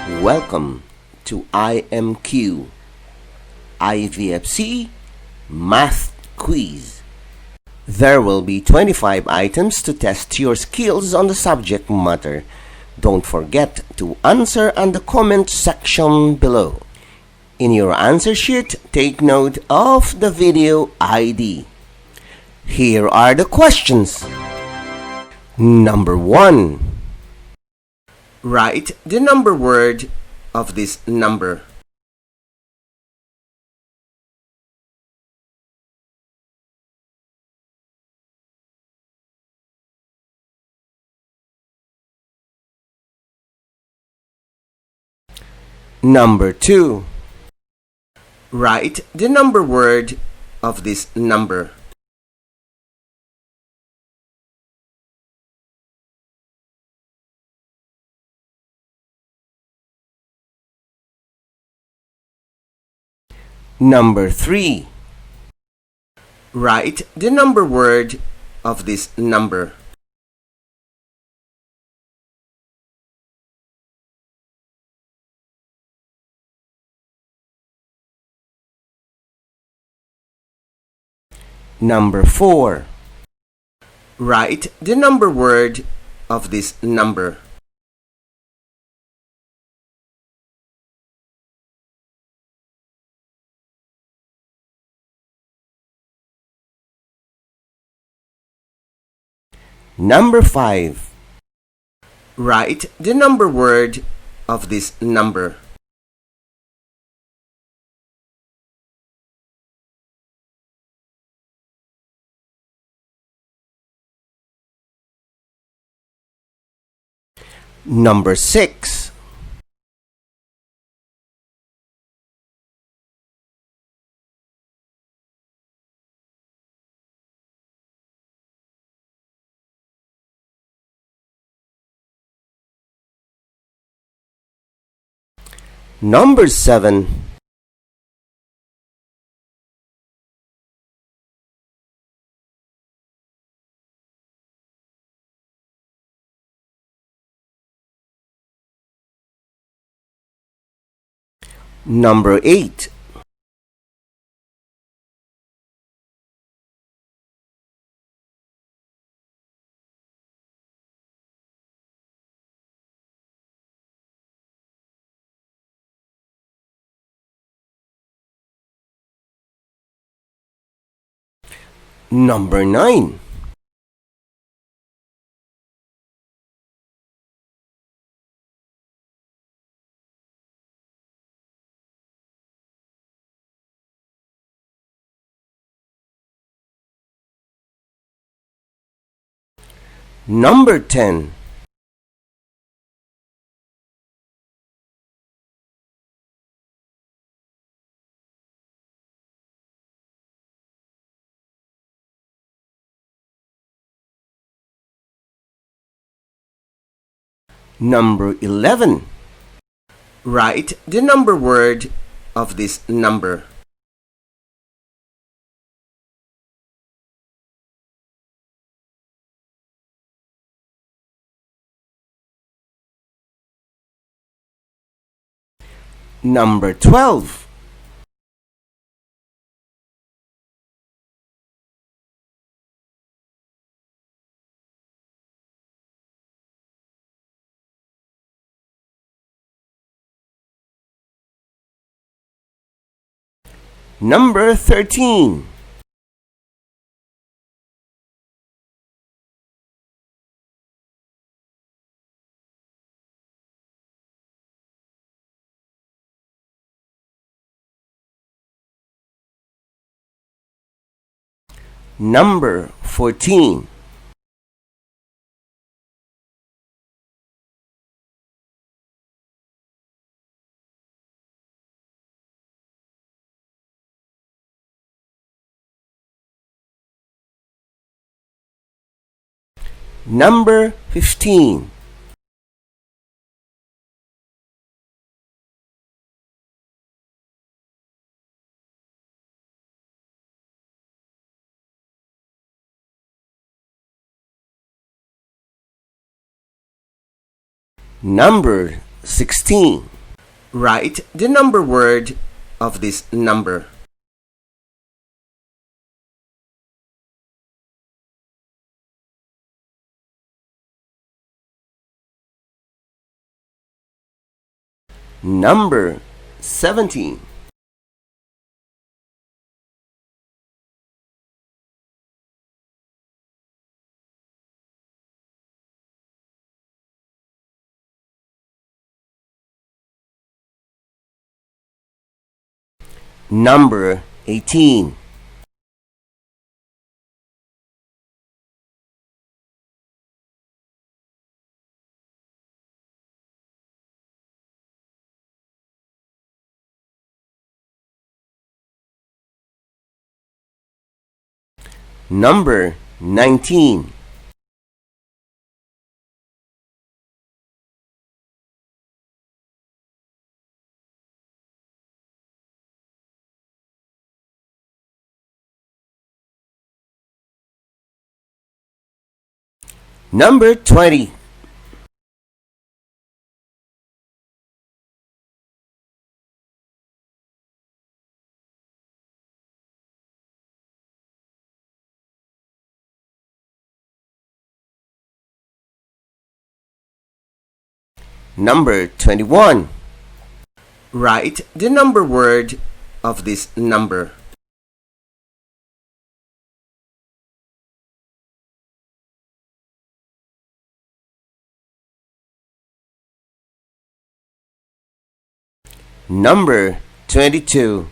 Welcome to IMQ IVFC Math Quiz. There will be 25 items to test your skills on the subject matter. Don't forget to answer on the comment section below. In your answer sheet, take note of the video ID. Here are the questions. Number 1. Write the number word of this number. Number 2. Write the number word of this number. Number 3. Write the number word of this number. Number 4. Write the number word of this number. Number 5. Write the number word of this number. Number 6. Number 7. Number 8. Number 9. Number 10. Number 11. Write the number word of this number. Number 12. Number 13. Number 14. Number 15. Number 16. Write the number word of this number. Number 17. Number 18. Number 19. Number 20. Number 21. Write the number word of this number. Number 22.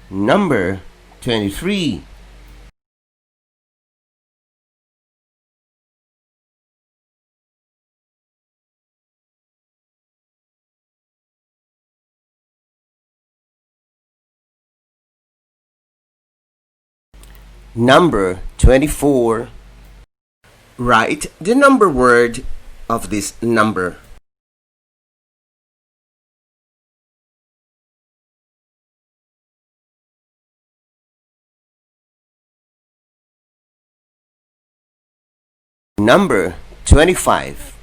Number 23. Number 24. Write the number word of this number. Number 25.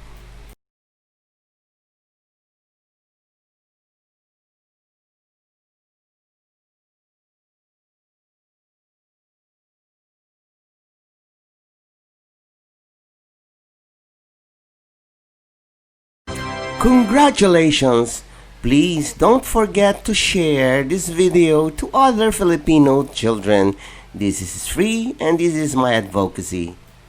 Congratulations! Please don't forget to share this video to other Filipino children. This is free and this is my advocacy.